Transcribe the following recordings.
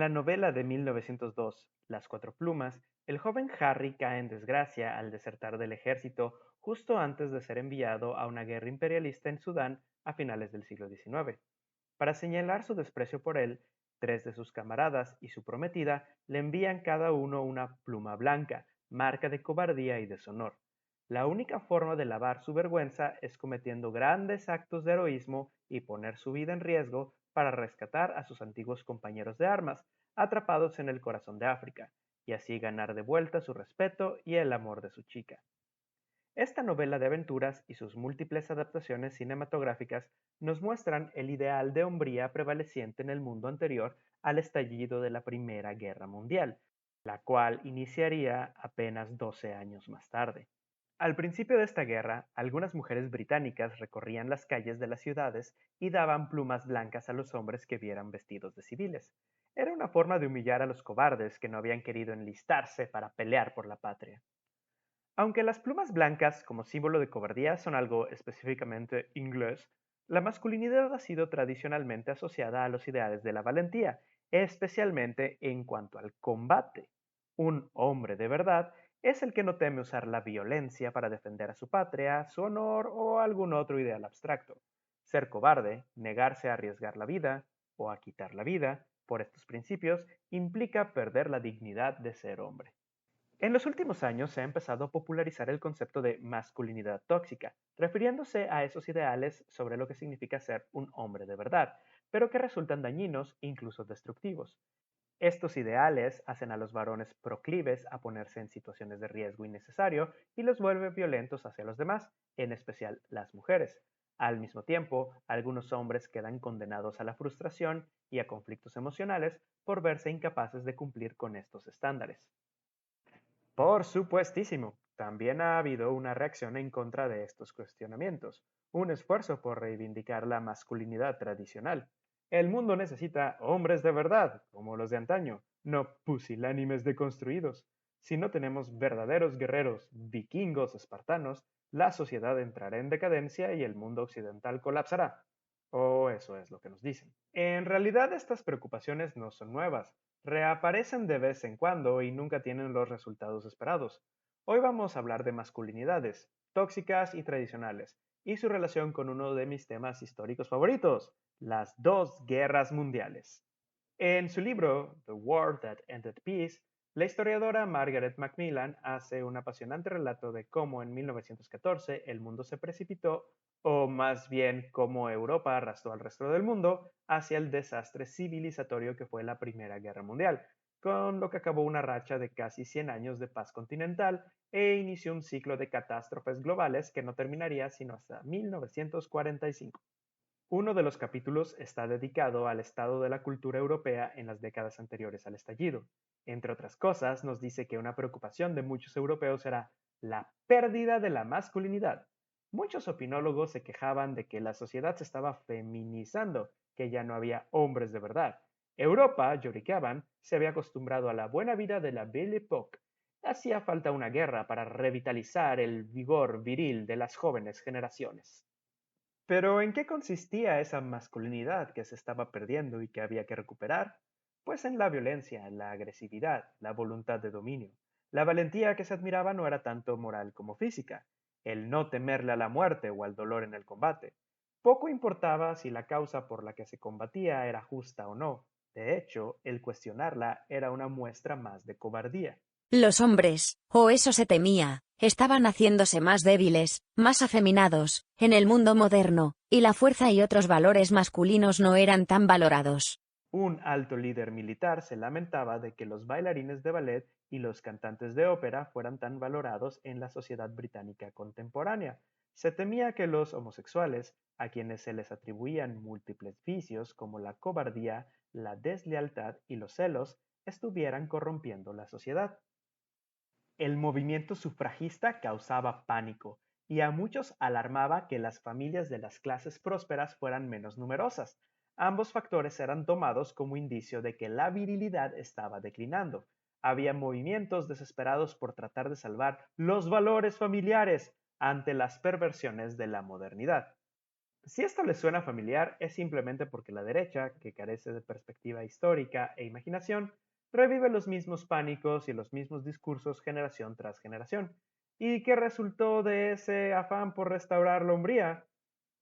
la novela de 1902, Las Cuatro Plumas, el joven Harry cae en desgracia al desertar del ejército justo antes de ser enviado a una guerra imperialista en Sudán a finales del siglo XIX. Para señalar su desprecio por él, tres de sus camaradas y su prometida le envían cada uno una pluma blanca, marca de cobardía y deshonor. La única forma de lavar su vergüenza es cometiendo grandes actos de heroísmo y poner su vida en riesgo para rescatar a sus antiguos compañeros de armas, atrapados en el corazón de África, y así ganar de vuelta su respeto y el amor de su chica. Esta novela de aventuras y sus múltiples adaptaciones cinematográficas nos muestran el ideal de hombría prevaleciente en el mundo anterior al estallido de la Primera Guerra Mundial, la cual iniciaría apenas 12 años más tarde. Al principio de esta guerra, algunas mujeres británicas recorrían las calles de las ciudades y daban plumas blancas a los hombres que vieran vestidos de civiles. Era una forma de humillar a los cobardes que no habían querido enlistarse para pelear por la patria. Aunque las plumas blancas como símbolo de cobardía son algo específicamente inglés, la masculinidad ha sido tradicionalmente asociada a los ideales de la valentía, especialmente en cuanto al combate. Un hombre de verdad es el que no teme usar la violencia para defender a su patria, su honor o algún otro ideal abstracto. Ser cobarde, negarse a arriesgar la vida o a quitar la vida por estos principios implica perder la dignidad de ser hombre. En los últimos años se ha empezado a popularizar el concepto de masculinidad tóxica, refiriéndose a esos ideales sobre lo que significa ser un hombre de verdad, pero que resultan dañinos e incluso destructivos. Estos ideales hacen a los varones proclives a ponerse en situaciones de riesgo innecesario y los vuelve violentos hacia los demás, en especial las mujeres. Al mismo tiempo, algunos hombres quedan condenados a la frustración y a conflictos emocionales por verse incapaces de cumplir con estos estándares. Por supuestísimo, también ha habido una reacción en contra de estos cuestionamientos, un esfuerzo por reivindicar la masculinidad tradicional. El mundo necesita hombres de verdad, como los de antaño, no pusilánimes deconstruidos. Si no tenemos verdaderos guerreros, vikingos, espartanos, la sociedad entrará en decadencia y el mundo occidental colapsará. O eso es lo que nos dicen. En realidad estas preocupaciones no son nuevas, reaparecen de vez en cuando y nunca tienen los resultados esperados. Hoy vamos a hablar de masculinidades, tóxicas y tradicionales, y su relación con uno de mis temas históricos favoritos, las dos guerras mundiales. En su libro The War That Ended Peace, la historiadora Margaret Macmillan hace un apasionante relato de cómo en 1914 el mundo se precipitó, o más bien cómo Europa arrastró al resto del mundo hacia el desastre civilizatorio que fue la Primera Guerra Mundial, con lo que acabó una racha de casi 100 años de paz continental e inició un ciclo de catástrofes globales que no terminaría sino hasta 1945. Uno de los capítulos está dedicado al estado de la cultura europea en las décadas anteriores al estallido. Entre otras cosas, nos dice que una preocupación de muchos europeos era la pérdida de la masculinidad. Muchos opinólogos se quejaban de que la sociedad se estaba feminizando, que ya no había hombres de verdad. Europa, lloriqueaban, se había acostumbrado a la buena vida de la Belle Époque. Hacía falta una guerra para revitalizar el vigor viril de las jóvenes generaciones. Pero ¿en qué consistía esa masculinidad que se estaba perdiendo y que había que recuperar? Pues en la violencia, la agresividad, la voluntad de dominio. La valentía que se admiraba no era tanto moral como física, el no temerle a la muerte o al dolor en el combate. Poco importaba si la causa por la que se combatía era justa o no. De hecho, el cuestionarla era una muestra más de cobardía. Los hombres, o eso se temía, estaban haciéndose más débiles, más afeminados, en el mundo moderno, y la fuerza y otros valores masculinos no eran tan valorados. Un alto líder militar se lamentaba de que los bailarines de ballet y los cantantes de ópera fueran tan valorados en la sociedad británica contemporánea. Se temía que los homosexuales, a quienes se les atribuían múltiples vicios como la cobardía, la deslealtad y los celos, estuvieran corrompiendo la sociedad. El movimiento sufragista causaba pánico y a muchos alarmaba que las familias de las clases prósperas fueran menos numerosas. Ambos factores eran tomados como indicio de que la virilidad estaba declinando. Había movimientos desesperados por tratar de salvar los valores familiares ante las perversiones de la modernidad. Si esto les suena familiar, es simplemente porque la derecha, que carece de perspectiva histórica e imaginación, revive los mismos pánicos y los mismos discursos generación tras generación. ¿Y qué resultó de ese afán por restaurar la hombría?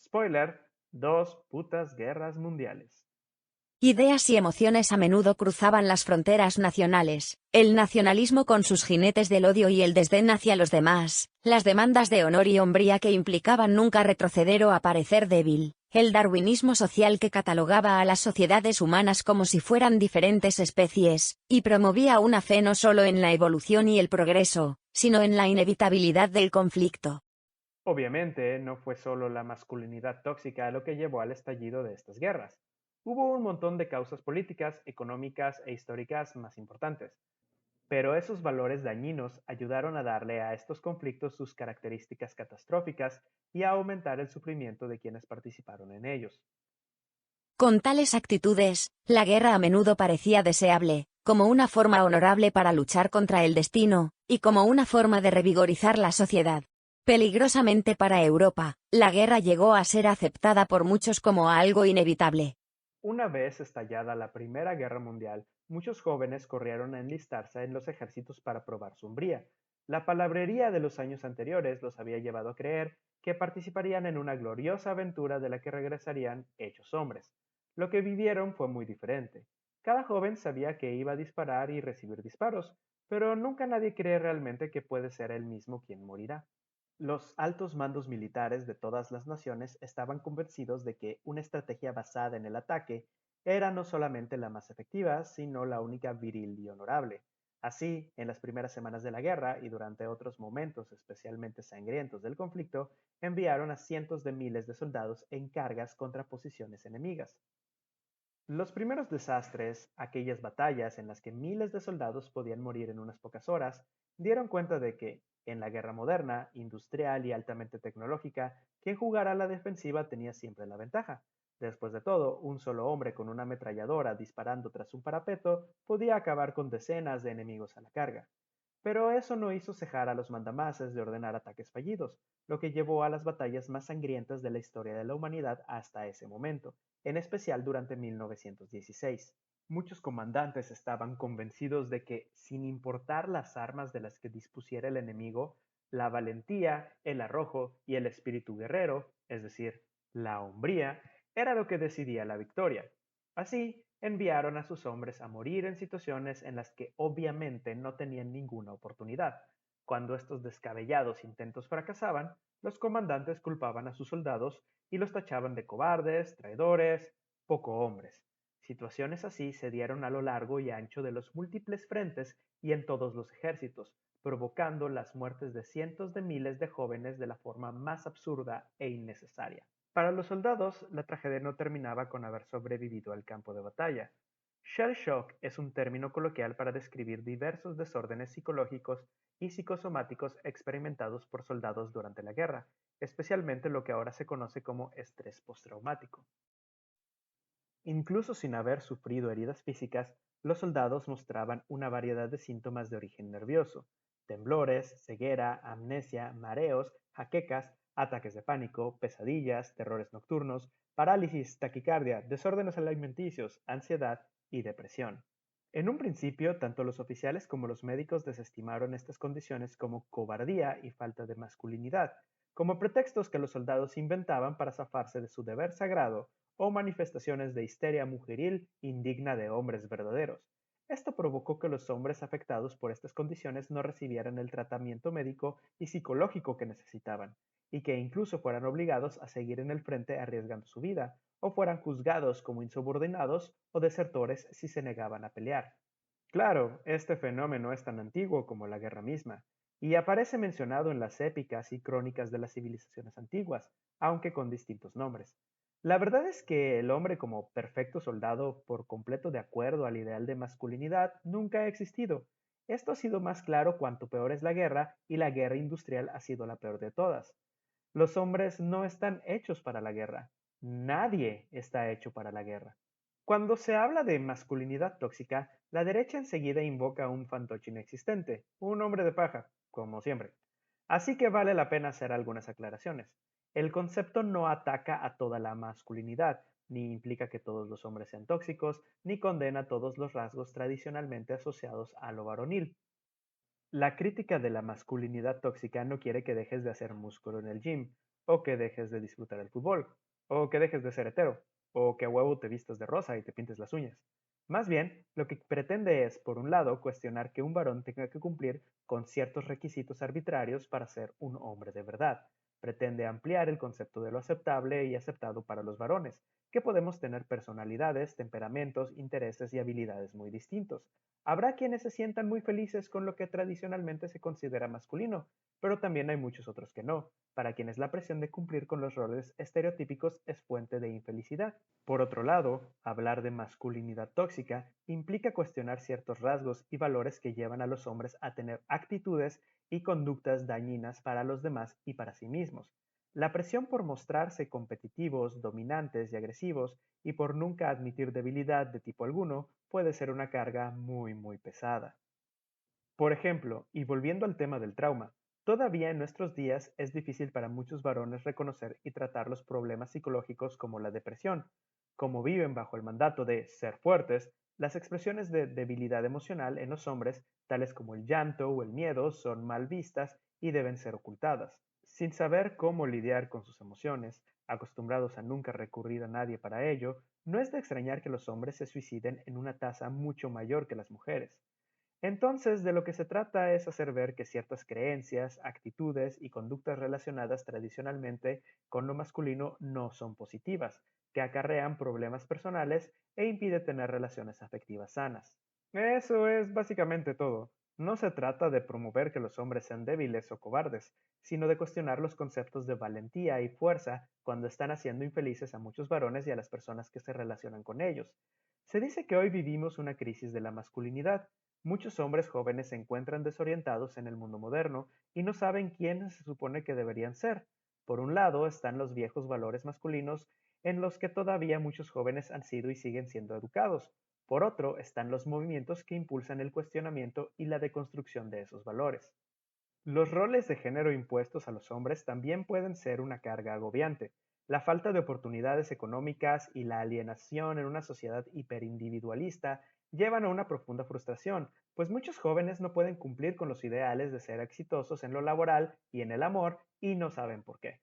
Spoiler, dos putas guerras mundiales. Ideas y emociones a menudo cruzaban las fronteras nacionales, el nacionalismo con sus jinetes del odio y el desdén hacia los demás, las demandas de honor y hombría que implicaban nunca retroceder o aparecer débil, el darwinismo social que catalogaba a las sociedades humanas como si fueran diferentes especies, y promovía una fe no solo en la evolución y el progreso, sino en la inevitabilidad del conflicto. Obviamente, no fue solo la masculinidad tóxica lo que llevó al estallido de estas guerras. Hubo un montón de causas políticas, económicas e históricas más importantes. Pero esos valores dañinos ayudaron a darle a estos conflictos sus características catastróficas y a aumentar el sufrimiento de quienes participaron en ellos. Con tales actitudes, la guerra a menudo parecía deseable, como una forma honorable para luchar contra el destino, y como una forma de revigorizar la sociedad. Peligrosamente para Europa, la guerra llegó a ser aceptada por muchos como algo inevitable. Una vez estallada la Primera Guerra Mundial, muchos jóvenes corrieron a enlistarse en los ejércitos para probar su hombría. La palabrería de los años anteriores los había llevado a creer que participarían en una gloriosa aventura de la que regresarían hechos hombres. Lo que vivieron fue muy diferente. Cada joven sabía que iba a disparar y recibir disparos, pero nunca nadie cree realmente que puede ser él mismo quien morirá. Los altos mandos militares de todas las naciones estaban convencidos de que una estrategia basada en el ataque era no solamente la más efectiva, sino la única viril y honorable. Así, en las primeras semanas de la guerra y durante otros momentos especialmente sangrientos del conflicto, enviaron a cientos de miles de soldados en cargas contra posiciones enemigas. Los primeros desastres, aquellas batallas en las que miles de soldados podían morir en unas pocas horas, dieron cuenta de que, en la guerra moderna, industrial y altamente tecnológica, quien jugara a la defensiva tenía siempre la ventaja. Después de todo, un solo hombre con una ametralladora disparando tras un parapeto podía acabar con decenas de enemigos a la carga. Pero eso no hizo cejar a los mandamases de ordenar ataques fallidos, lo que llevó a las batallas más sangrientas de la historia de la humanidad hasta ese momento, en especial durante 1916. Muchos comandantes estaban convencidos de que, sin importar las armas de las que dispusiera el enemigo, la valentía, el arrojo y el espíritu guerrero, es decir, la hombría, era lo que decidía la victoria. Así, enviaron a sus hombres a morir en situaciones en las que obviamente no tenían ninguna oportunidad. Cuando estos descabellados intentos fracasaban, los comandantes culpaban a sus soldados y los tachaban de cobardes, traidores, poco hombres. Situaciones así se dieron a lo largo y ancho de los múltiples frentes y en todos los ejércitos, provocando las muertes de cientos de miles de jóvenes de la forma más absurda e innecesaria. Para los soldados, la tragedia no terminaba con haber sobrevivido al campo de batalla. Shell shock es un término coloquial para describir diversos desórdenes psicológicos y psicosomáticos experimentados por soldados durante la guerra, especialmente lo que ahora se conoce como estrés postraumático. Incluso sin haber sufrido heridas físicas, los soldados mostraban una variedad de síntomas de origen nervioso: temblores, ceguera, amnesia, mareos, jaquecas, ataques de pánico, pesadillas, terrores nocturnos, parálisis, taquicardia, desórdenes alimenticios, ansiedad y depresión. En un principio, tanto los oficiales como los médicos desestimaron estas condiciones como cobardía y falta de masculinidad, como pretextos que los soldados inventaban para zafarse de su deber sagrado o manifestaciones de histeria mujeril indigna de hombres verdaderos. Esto provocó que los hombres afectados por estas condiciones no recibieran el tratamiento médico y psicológico que necesitaban, y que incluso fueran obligados a seguir en el frente arriesgando su vida, o fueran juzgados como insubordinados o desertores si se negaban a pelear. Claro, este fenómeno es tan antiguo como la guerra misma, y aparece mencionado en las épicas y crónicas de las civilizaciones antiguas, aunque con distintos nombres. La verdad es que el hombre como perfecto soldado, por completo de acuerdo al ideal de masculinidad, nunca ha existido. Esto ha sido más claro cuanto peor es la guerra, y la guerra industrial ha sido la peor de todas. Los hombres no están hechos para la guerra. Nadie está hecho para la guerra. Cuando se habla de masculinidad tóxica, la derecha enseguida invoca a un fantoche inexistente, un hombre de paja, como siempre. Así que vale la pena hacer algunas aclaraciones. El concepto no ataca a toda la masculinidad, ni implica que todos los hombres sean tóxicos, ni condena todos los rasgos tradicionalmente asociados a lo varonil. La crítica de la masculinidad tóxica no quiere que dejes de hacer músculo en el gym, o que dejes de disfrutar el fútbol, o que dejes de ser hetero, o que a huevo te vistas de rosa y te pintes las uñas. Más bien, lo que pretende es, por un lado, cuestionar que un varón tenga que cumplir con ciertos requisitos arbitrarios para ser un hombre de verdad. Pretende ampliar el concepto de lo aceptable y aceptado para los varones, que podemos tener personalidades, temperamentos, intereses y habilidades muy distintos. Habrá quienes se sientan muy felices con lo que tradicionalmente se considera masculino, pero también hay muchos otros que no, para quienes la presión de cumplir con los roles estereotípicos es fuente de infelicidad. Por otro lado, hablar de masculinidad tóxica implica cuestionar ciertos rasgos y valores que llevan a los hombres a tener actitudes y conductas dañinas para los demás y para sí mismos. La presión por mostrarse competitivos, dominantes y agresivos y por nunca admitir debilidad de tipo alguno puede ser una carga muy pesada. Por ejemplo, y volviendo al tema del trauma, todavía en nuestros días es difícil para muchos varones reconocer y tratar los problemas psicológicos como la depresión. Como viven bajo el mandato de ser fuertes, las expresiones de debilidad emocional en los hombres, tales como el llanto o el miedo, son mal vistas y deben ser ocultadas. Sin saber cómo lidiar con sus emociones, acostumbrados a nunca recurrir a nadie para ello, no es de extrañar que los hombres se suiciden en una tasa mucho mayor que las mujeres. Entonces, de lo que se trata es hacer ver que ciertas creencias, actitudes y conductas relacionadas tradicionalmente con lo masculino no son positivas, que acarrean problemas personales e impide tener relaciones afectivas sanas. Eso es básicamente todo. No se trata de promover que los hombres sean débiles o cobardes, sino de cuestionar los conceptos de valentía y fuerza cuando están haciendo infelices a muchos varones y a las personas que se relacionan con ellos. Se dice que hoy vivimos una crisis de la masculinidad. Muchos hombres jóvenes se encuentran desorientados en el mundo moderno y no saben quiénes se supone que deberían ser. Por un lado están los viejos valores masculinos en los que todavía muchos jóvenes han sido y siguen siendo educados. Por otro están los movimientos que impulsan el cuestionamiento y la deconstrucción de esos valores. Los roles de género impuestos a los hombres también pueden ser una carga agobiante. La falta de oportunidades económicas y la alienación en una sociedad hiperindividualista llevan a una profunda frustración, pues muchos jóvenes no pueden cumplir con los ideales de ser exitosos en lo laboral y en el amor y no saben por qué.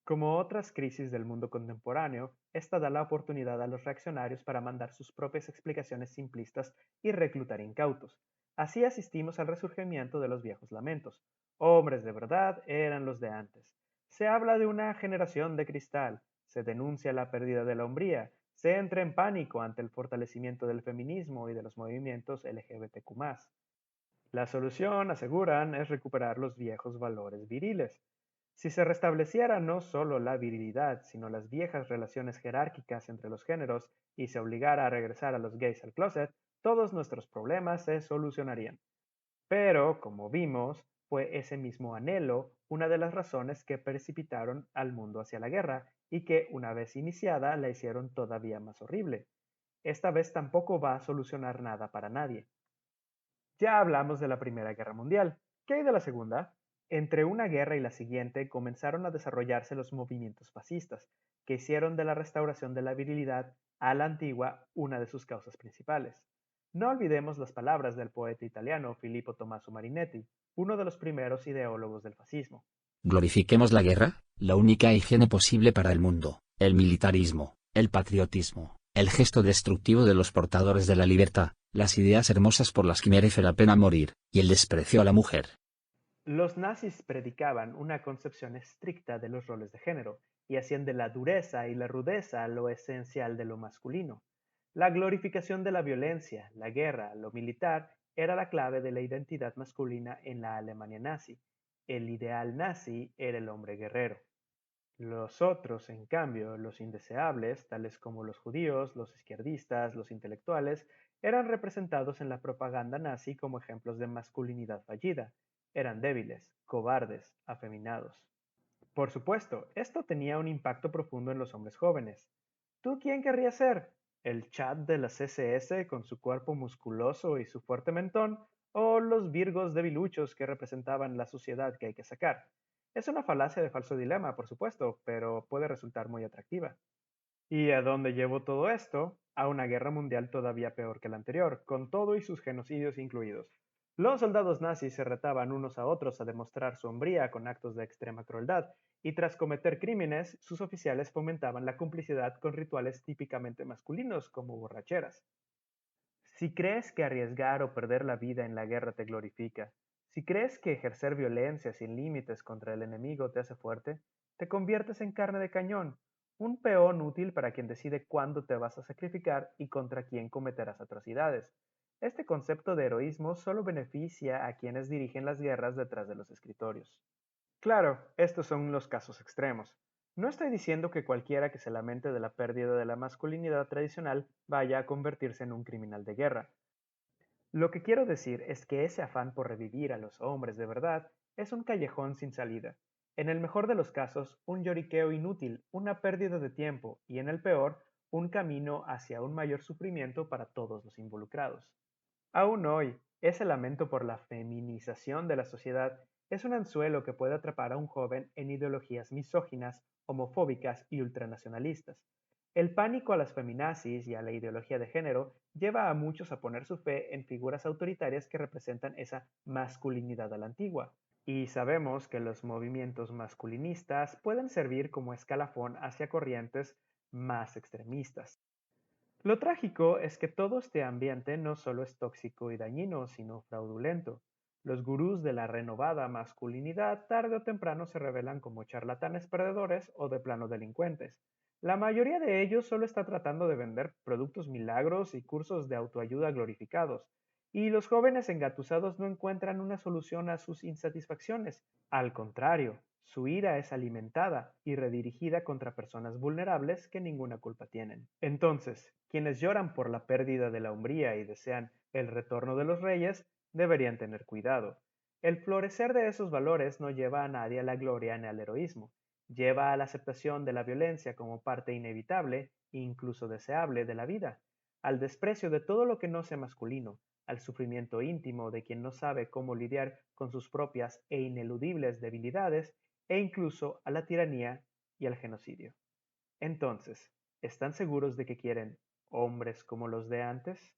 Como otras crisis del mundo contemporáneo, esta da la oportunidad a los reaccionarios para mandar sus propias explicaciones simplistas y reclutar incautos. Así asistimos al resurgimiento de los viejos lamentos. Hombres de verdad eran los de antes. Se habla de una generación de cristal, se denuncia la pérdida de la hombría, se entra en pánico ante el fortalecimiento del feminismo y de los movimientos LGBTQ+. La solución, aseguran, es recuperar los viejos valores viriles. Si se restableciera no solo la virilidad, sino las viejas relaciones jerárquicas entre los géneros y se obligara a regresar a los gays al closet, todos nuestros problemas se solucionarían. Pero, como vimos, fue ese mismo anhelo una de las razones que precipitaron al mundo hacia la guerra y que, una vez iniciada, la hicieron todavía más horrible. Esta vez tampoco va a solucionar nada para nadie. Ya hablamos de la Primera Guerra Mundial. ¿Qué hay de la Segunda? Entre una guerra y la siguiente comenzaron a desarrollarse los movimientos fascistas, que hicieron de la restauración de la virilidad a la antigua una de sus causas principales. No olvidemos las palabras del poeta italiano Filippo Tommaso Marinetti, uno de los primeros ideólogos del fascismo. Glorifiquemos la guerra, la única higiene posible para el mundo, el militarismo, el patriotismo, el gesto destructivo de los portadores de la libertad, las ideas hermosas por las que merece la pena morir, y el desprecio a la mujer. Los nazis predicaban una concepción estricta de los roles de género y hacían de la dureza y la rudeza lo esencial de lo masculino. La glorificación de la violencia, la guerra, lo militar, era la clave de la identidad masculina en la Alemania nazi. El ideal nazi era el hombre guerrero. Los otros, en cambio, los indeseables, tales como los judíos, los izquierdistas, los intelectuales, eran representados en la propaganda nazi como ejemplos de masculinidad fallida. Eran débiles, cobardes, afeminados. Por supuesto, esto tenía un impacto profundo en los hombres jóvenes. ¿Tú quién querrías ser? ¿El Chad de la CSS con su cuerpo musculoso y su fuerte mentón? ¿O los virgos debiluchos que representaban la suciedad que hay que sacar? Es una falacia de falso dilema, por supuesto, pero puede resultar muy atractiva. ¿Y a dónde llevó todo esto? A una guerra mundial todavía peor que la anterior, con todo y sus genocidios incluidos. Los soldados nazis se retaban unos a otros a demostrar su hombría con actos de extrema crueldad, y tras cometer crímenes, sus oficiales fomentaban la complicidad con rituales típicamente masculinos, como borracheras. Si crees que arriesgar o perder la vida en la guerra te glorifica, si crees que ejercer violencia sin límites contra el enemigo te hace fuerte, te conviertes en carne de cañón, un peón útil para quien decide cuándo te vas a sacrificar y contra quién cometerás atrocidades. Este concepto de heroísmo solo beneficia a quienes dirigen las guerras detrás de los escritorios. Claro, estos son los casos extremos. No estoy diciendo que cualquiera que se lamente de la pérdida de la masculinidad tradicional vaya a convertirse en un criminal de guerra. Lo que quiero decir es que ese afán por revivir a los hombres de verdad es un callejón sin salida. En el mejor de los casos, un lloriqueo inútil, una pérdida de tiempo y en el peor, un camino hacia un mayor sufrimiento para todos los involucrados. Aún hoy, ese lamento por la feminización de la sociedad es un anzuelo que puede atrapar a un joven en ideologías misóginas, homofóbicas y ultranacionalistas. El pánico a las feminazis y a la ideología de género lleva a muchos a poner su fe en figuras autoritarias que representan esa masculinidad a la antigua. Y sabemos que los movimientos masculinistas pueden servir como escalafón hacia corrientes más extremistas. Lo trágico es que todo este ambiente no solo es tóxico y dañino, sino fraudulento. Los gurús de la renovada masculinidad tarde o temprano se revelan como charlatanes perdedores o de plano delincuentes. La mayoría de ellos solo está tratando de vender productos milagros y cursos de autoayuda glorificados, y los jóvenes engatusados no encuentran una solución a sus insatisfacciones. Al contrario, su ira es alimentada y redirigida contra personas vulnerables que ninguna culpa tienen. Entonces, quienes lloran por la pérdida de la hombría y desean el retorno de los reyes, deberían tener cuidado. El florecer de esos valores no lleva a nadie a la gloria ni al heroísmo, lleva a la aceptación de la violencia como parte inevitable e incluso deseable de la vida, al desprecio de todo lo que no sea masculino, al sufrimiento íntimo de quien no sabe cómo lidiar con sus propias e ineludibles debilidades, e incluso a la tiranía y al genocidio. Entonces, ¿están seguros de que quieren hombres como los de antes?